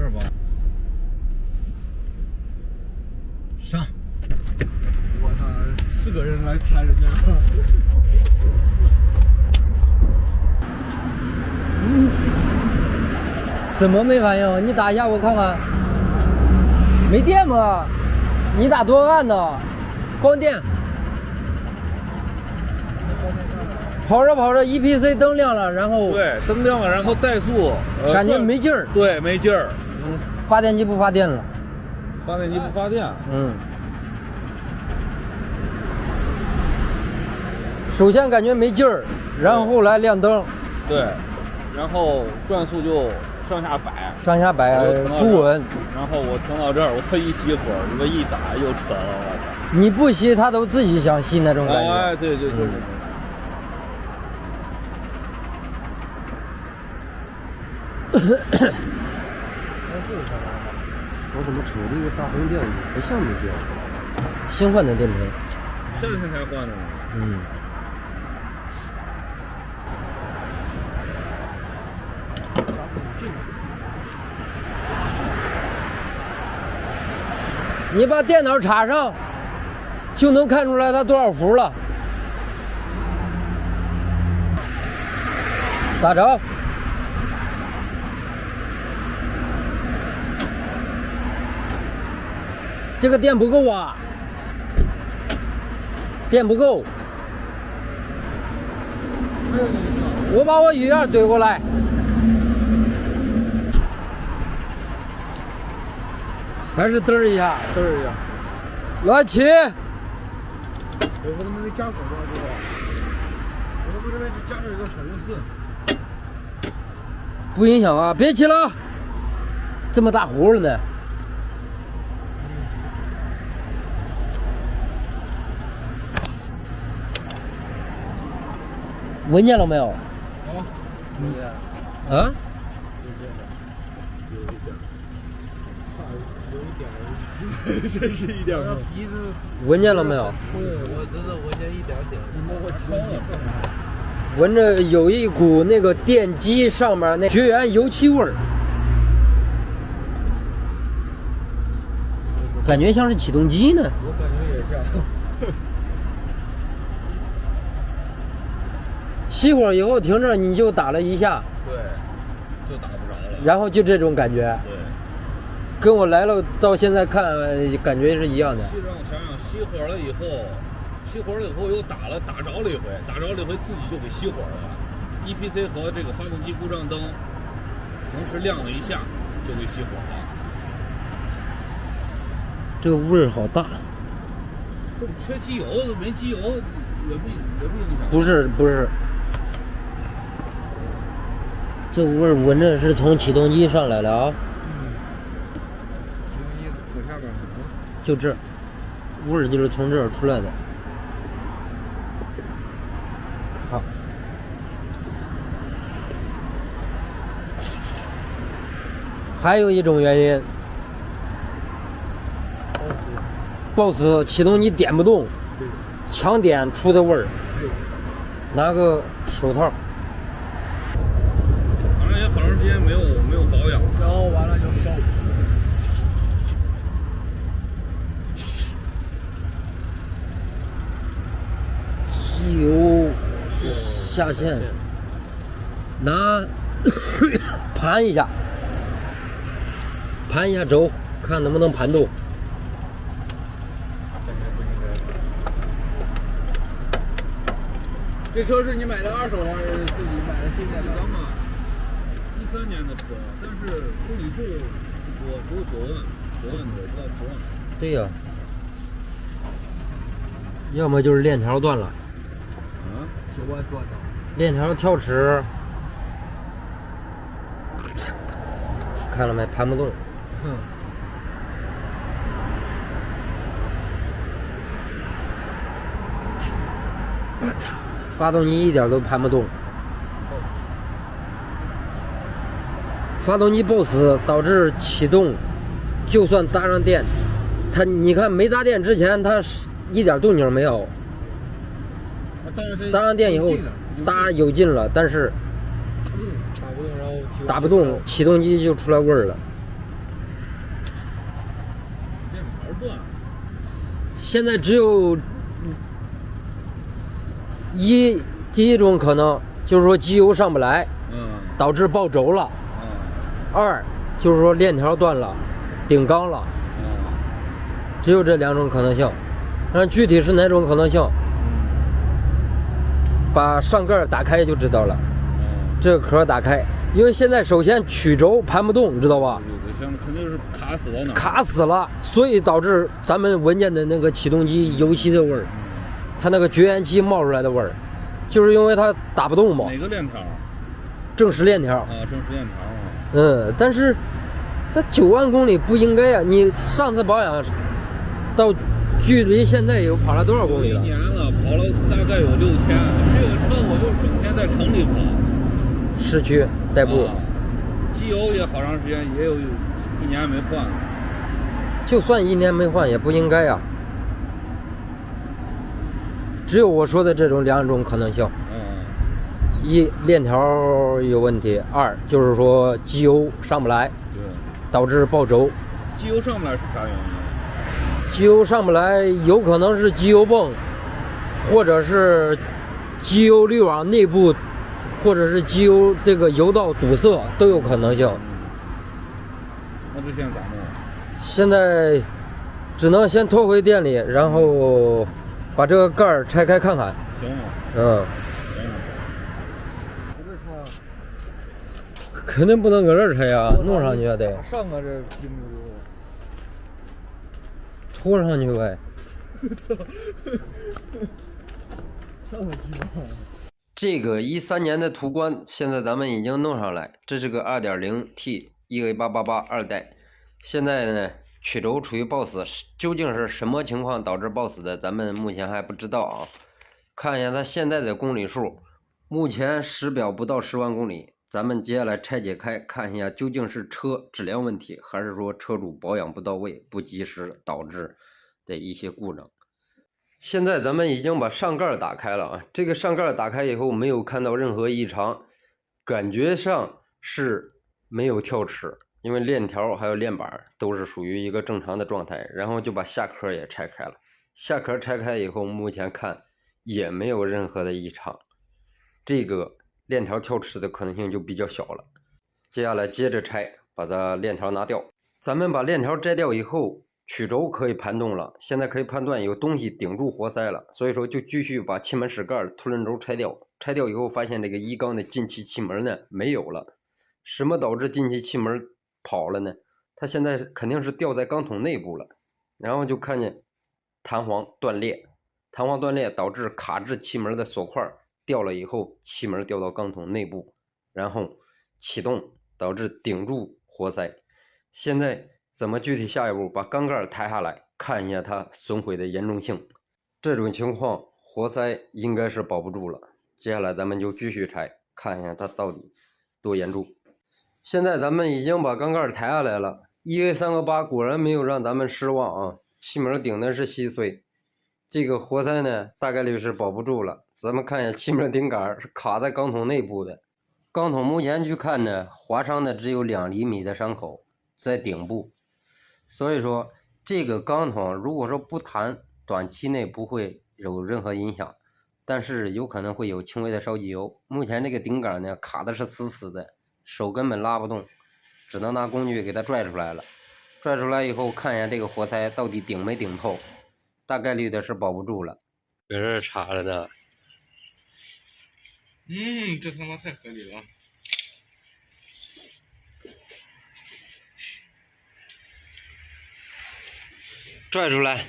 儿吧。上。我操，4个人来抬人家。怎么没反应？你打一下我看看。没电吗？你打多暗呢？光电。跑着跑着 ，EPC 灯亮了，然后对，灯亮了，然后怠速，感觉没劲儿。对，没劲儿。发电机不发电了。发电机不发电。首先感觉没劲儿，然后后来亮灯。对，然后转速就上下摆，不稳。然后我停到这儿，我一熄火，这么一打又扯了，我操！你不熄，它都自己想熄那种感觉。哎，对。我怎么瞅这个大红电不像没电？新换的电瓶。夏天才换的呢。你把电脑插上，就能看出来它多少伏了。打着。这个电不够啊，电不够。我把我雨燕怼过来。还是嘚儿一下，乱起。我他妈没加广告这个，我他妈这边就加了一个小螺丝。不影响啊，别起了，这么大壶了呢。闻见了没有？啊？真是一点儿。鼻子闻见了没有？对，我真的闻见一点点。我烧了。闻着有一股那个电机上面那绝缘油漆味儿，感觉像是启动机呢。我感觉也像。熄火以后停这儿，你就打了一下，对，就打不着了。然后就这种感觉。对。跟我来了到现在看感觉是一样的。想想熄火了以后又打着了一回，自己就给熄火了。EPC 和这个发动机故障灯同时亮了一下，就给熄火了。这个味儿好大。这缺机油，没机油也不影响。不是，这味儿闻着是从启动机上来的啊。下边就这味儿就是从这儿出来的。靠！还有一种原因，BOSS 启动机点不动，强点出的味儿。拿个手套。反正也好长时间没有保养，然后完了就烧。机油下线，拿盘一下轴，看能不能盘动。这车是你买的二手还是自己买的新的？咱们13年的车，但是公里数不多，只有9万多，不到10万。对呀，要么就是链条断了。9万断的。链条跳齿，看了没？盘不动。我操！发动机一点都盘不动。发动机 BOSS 导致启动，就算搭上电，你看没搭电之前，它一点动静没有。搭上电以后，有劲了，但是打不动，启动机就出来味儿了。现在只有第一种可能就是说机油上不来，导致爆轴了。二就是说链条断了，顶缸了。只有这2种可能性。那具体是哪种可能性？把上盖打开就知道了。这个壳打开，因为现在首先曲轴盘不动，你知道吧？对，肯定是卡死到那儿。卡死了，所以导致咱们闻见的那个启动机油漆的味儿，它那个绝缘漆冒出来的味儿，就是因为它打不动嘛。哪个链条？正时链条。正时链条。但是这9万公里不应该啊！你上次保养到距离现在有跑了多少公里了？1年了，跑了大概有6000。这个车我就整天在城里跑，市区代步。机油也好长时间，也有1年没换。就算1年没换，也不应该呀。只有我说的这种2种可能性。一链条有问题，二就是说机油上不来，对，导致爆轴。机油上不来是啥原因？机油上不来，有可能是机油泵，或者是机油滤网内部，或者是机油这个油道堵塞，都有可能性。那这现在咋弄？现在只能先拖回店里，然后把这个盖儿拆开看看。行吗？行。肯定不能搁这儿拆呀，弄上去也得。上个这拼不住。拖上去呗。上个鸡巴。这个13年的途观，现在咱们已经弄上来。这是个 2.0T EA888 2代。现在呢，曲轴处于爆死，究竟是什么情况导致爆死的，咱们目前还不知道啊。看一下它现在的公里数，目前时表不到10万公里。咱们接下来拆解开看一下，究竟是车质量问题，还是说车主保养不到位、不及时导致的一些故障。现在咱们已经把上盖打开了啊，这个上盖打开以后没有看到任何异常，感觉上是没有跳齿，因为链条还有链板都是属于一个正常的状态。然后就把下壳也拆开了，下壳拆开以后，目前看也没有任何的异常，这个链条跳齿的可能性就比较小了。接下来接着拆，把它链条拿掉。咱们把链条摘掉以后，曲轴可以盘动了，现在可以判断有东西顶住活塞了，所以说就继续把气门室盖、凸轮轴拆掉。拆掉以后发现这个1缸的进气气门呢没有了。什么导致进气气门跑了呢？它现在肯定是掉在缸筒内部了。然后就看见弹簧断裂，弹簧断裂导致卡制气门的锁块掉了以后，气门掉到缸筒内部，然后启动导致顶住活塞。现在怎么具体下一步？把缸盖抬下来，看一下它损毁的严重性。这种情况活塞应该是保不住了。接下来咱们就继续拆，看一下它到底多严重。现在咱们已经把缸盖抬下来了，EA388果然没有让咱们失望啊，气门顶的是稀碎。这个活塞呢大概率是保不住了。咱们看一下气门顶杆是卡在缸筒内部的，缸筒目前去看呢，划伤的只有2厘米的伤口在顶部，所以说这个缸筒如果说不弹，短期内不会有任何影响，但是有可能会有轻微的烧机油。目前这个顶杆呢卡的是死死的，手根本拉不动，只能拿工具给它拽出来了。拽出来以后看一下这个活塞到底顶没顶透，大概率的是保不住了。搁这插着呢。这他妈太合理了。拽出来。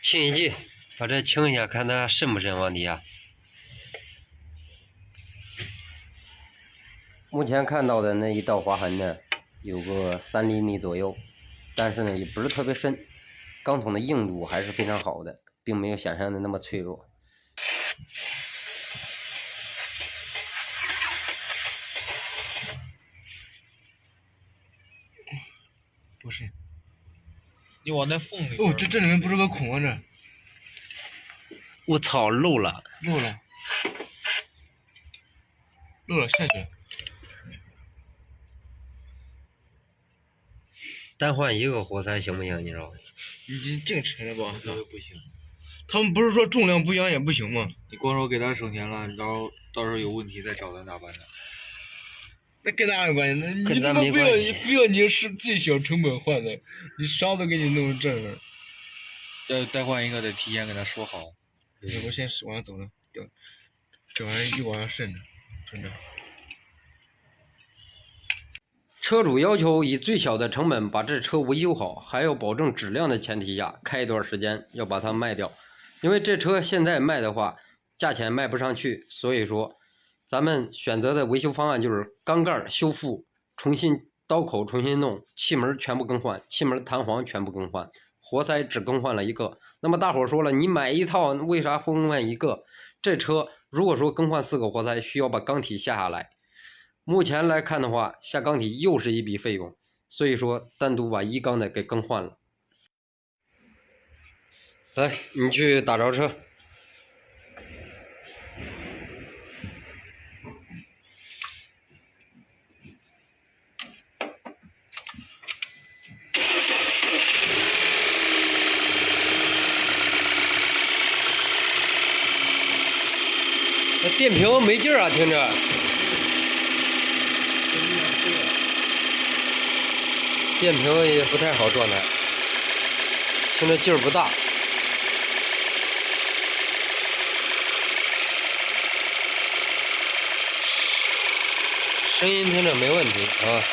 清洗剂，把这清一下，看它渗不渗往底下。目前看到的那一道划痕呢，有个3厘米左右，但是呢也不是特别深，钢筒的硬度还是非常好的，并没有想象的那么脆弱。不是，你往那缝里。哦，这里面不是个孔啊，这。我操，漏了。漏了。漏了下去。单换一个活塞行不行？你说？已经净沉了吧？我觉得不行。他们不是说重量不一样也不行吗？你光说给他省钱了，你到时候有问题再找咱咋办呢？那跟咱有关系？那你跟咱他妈没关系非要你是最小成本换的，你啥都给你弄正了。再换一个得提前跟他说好。我先往上走了，等这玩意儿又往上渗着，真的。车主要求以最小的成本把这车维修好，还要保证质量的前提下，开一段时间要把它卖掉。因为这车现在卖的话，价钱卖不上去，所以说咱们选择的维修方案就是缸盖修复，重新刀口重新弄，气门全部更换，气门弹簧全部更换，活塞只更换了一个。那么大伙说了，你买一套为啥更换一个？这车如果说更换4个活塞，需要把缸体下来。目前来看的话，下缸体又是一笔费用，所以说单独把1缸的给更换了。来，你去打着车。那电瓶没劲儿啊，听着。电瓶也不太好状态，听着劲儿不大。声音听着没问题啊。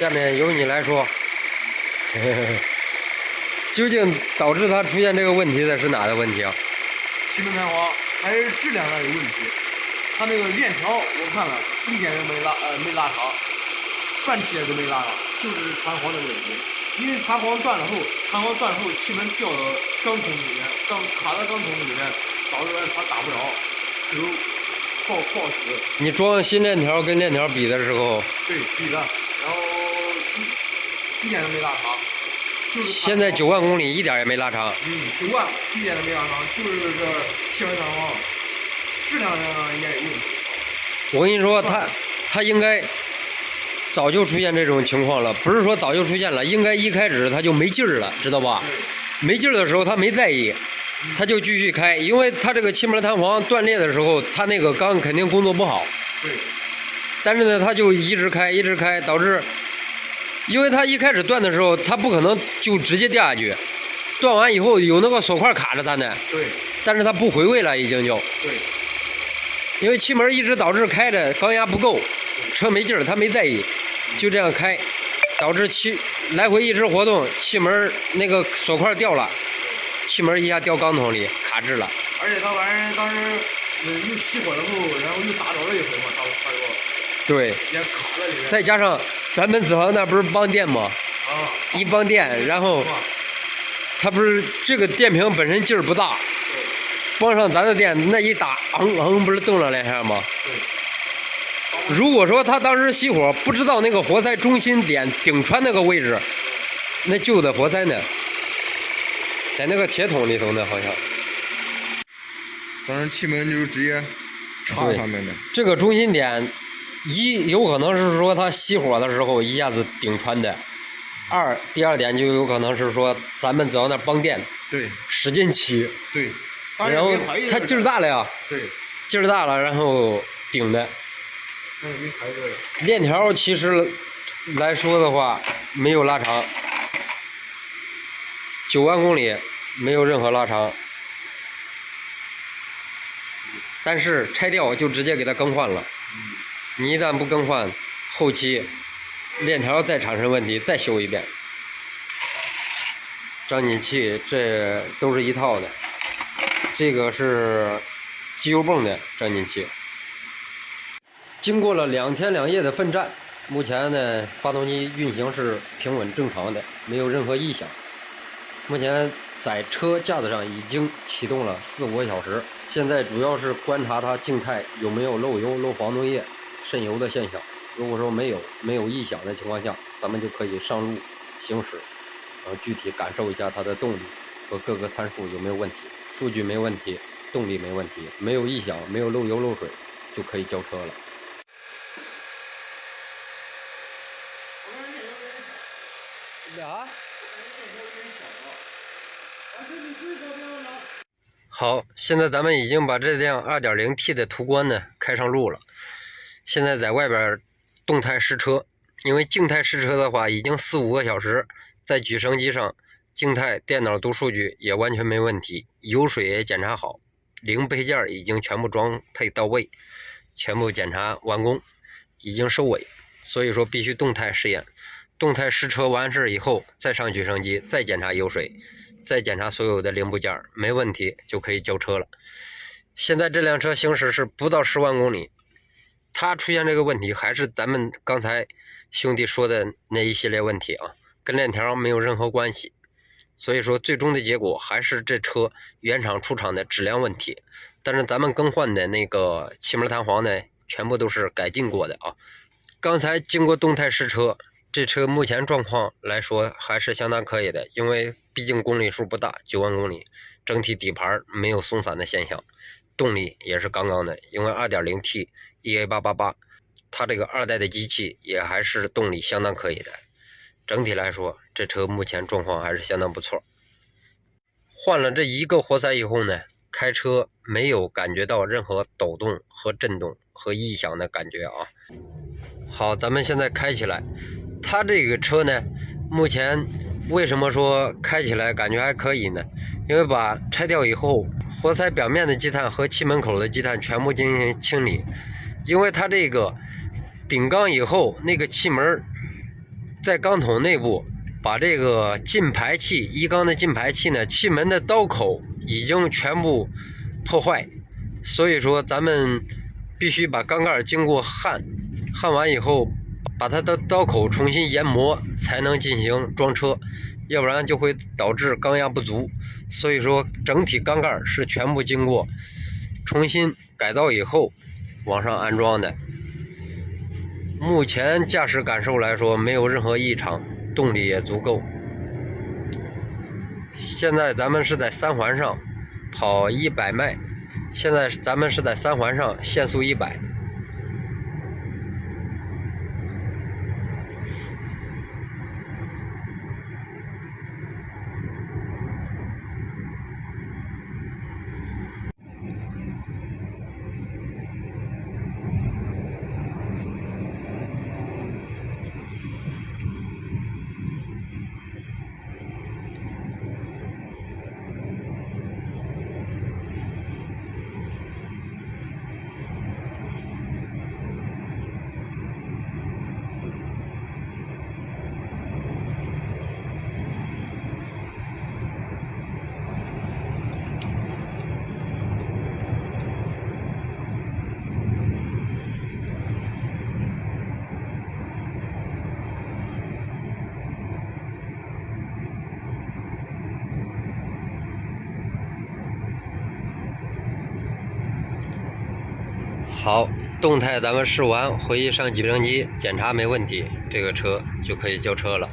下面由你来说，究竟导致它出现这个问题的是哪个问题啊？气门弹簧还是质量上有问题。它那个链条我看了，一点都没拉长，半铁都没拉长，就是弹簧的问题。因为弹簧断了后，气门掉到钢筒里面，卡到钢筒里面，导致它打不着，只有爆死。你装新链条跟链条比的时候，对，比的，然后一点都没拉长。就是现在9万公里一点也没拉长。9万一点都没拉长，就是这气门弹簧质量上应该有问题。我跟你说，它应该早就出现这种情况了，不是说早就出现了，应该一开始它就没劲儿了，知道吧？没劲儿的时候它没在意，它就继续开，因为它这个气门弹簧断裂的时候，它那个缸肯定工作不好。对。但是呢，它就一直开，导致，因为它一开始断的时候，它不可能就直接掉下去，断完以后有那个锁块卡着它呢。对。但是它不回位了，已经就。对。因为气门一直导致开着缸压不够，车没劲儿，它没在意，就这样开，导致来回一直活动，气门那个锁块掉了，气门一下掉缸筒里卡滞了。而且它玩意儿当时又熄火了后，然后又打着了一回嘛，他说。对。也卡在里面。再加上咱们子航那不是帮电吗？啊。一帮电，然后它不是这个电瓶本身劲儿不大。帮上咱的电，那一打，不是动了2下吗？对。如果说他当时熄火，不知道那个活塞中心点顶穿那个位置，那旧的活塞呢，在那个铁桶里头呢，好像。当时气门就是直接插上面的。这个中心点，有可能是说它熄火的时候一下子顶穿的；第二点就有可能是说咱们只要那帮电，对，使劲起，对。然后它劲儿大了呀，对，劲儿大了，然后顶的。链条其实来说的话，没有拉长，9万公里没有任何拉长，但是拆掉就直接给它更换了。你一旦不更换，后期链条再产生问题，再修一遍。张紧器这都是一套的。这个是机油泵的张紧器，经过了2天2夜的奋战，目前呢发动机运行是平稳正常的，没有任何异响。目前在车架子上已经启动了4、5个小时，现在主要是观察它静态有没有漏油、漏防冻液、渗油的现象。如果说没有异响的情况下，咱们就可以上路行驶。然后具体感受一下它的动力和各个参数有没有问题。数据没问题，动力没问题，没有异响，没有漏油漏水，就可以交车了。俩。好，现在咱们已经把这辆 2.0T 的途观呢开上路了。现在在外边动态试车，因为静态试车的话已经4、5个小时，在举升机上静态电脑读数据也完全没问题，油水也检查好，零配件已经全部装配到位，全部检查完工，已经收尾。所以说必须动态试验，动态试车完事以后再上举升机，再检查油水，再检查所有的零部件，没问题就可以交车了。现在这辆车行驶是不到10万公里，它出现这个问题还是咱们刚才兄弟说的那一系列问题啊，跟链条没有任何关系。所以说最终的结果还是这车原厂出厂的质量问题，但是咱们更换的那个气门弹簧呢，全部都是改进过的啊。刚才经过动态试车，这车目前状况来说还是相当可以的，因为毕竟公里数不大，9万公里，整体底盘没有松散的现象，动力也是刚刚的，因为 2.0T EA888 它这个2代的机器也还是动力相当可以的。整体来说，这车目前状况还是相当不错。换了这一个活塞以后呢，开车没有感觉到任何抖动和震动和异响的感觉啊。好，咱们现在开起来，它这个车呢，目前为什么说开起来感觉还可以呢？因为把拆掉以后，活塞表面的积碳和气门口的积碳全部进行清理，因为它这个顶缸以后，那个气门在缸筒内部把这个进排气一缸的进排气呢，气门的刀口已经全部破坏，所以说咱们必须把缸盖经过焊完以后，把它的刀口重新研磨，才能进行装车，要不然就会导致缸压不足。所以说整体缸盖是全部经过重新改造以后往上安装的。目前驾驶感受来说没有任何异常，动力也足够。现在咱们是在3环上跑100迈，现在咱们是在3环上限速100。好，动态咱们试完，回去上举升机检查没问题，这个车就可以交车了。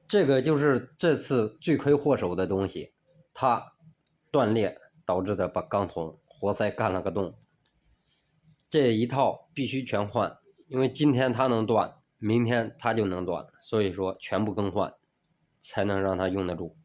这个就是这次罪魁祸首的东西，它断裂导致的把缸筒活塞干了个洞。这一套必须全换，因为今天它能断，明天它就能断，所以说全部更换才能让它用得住。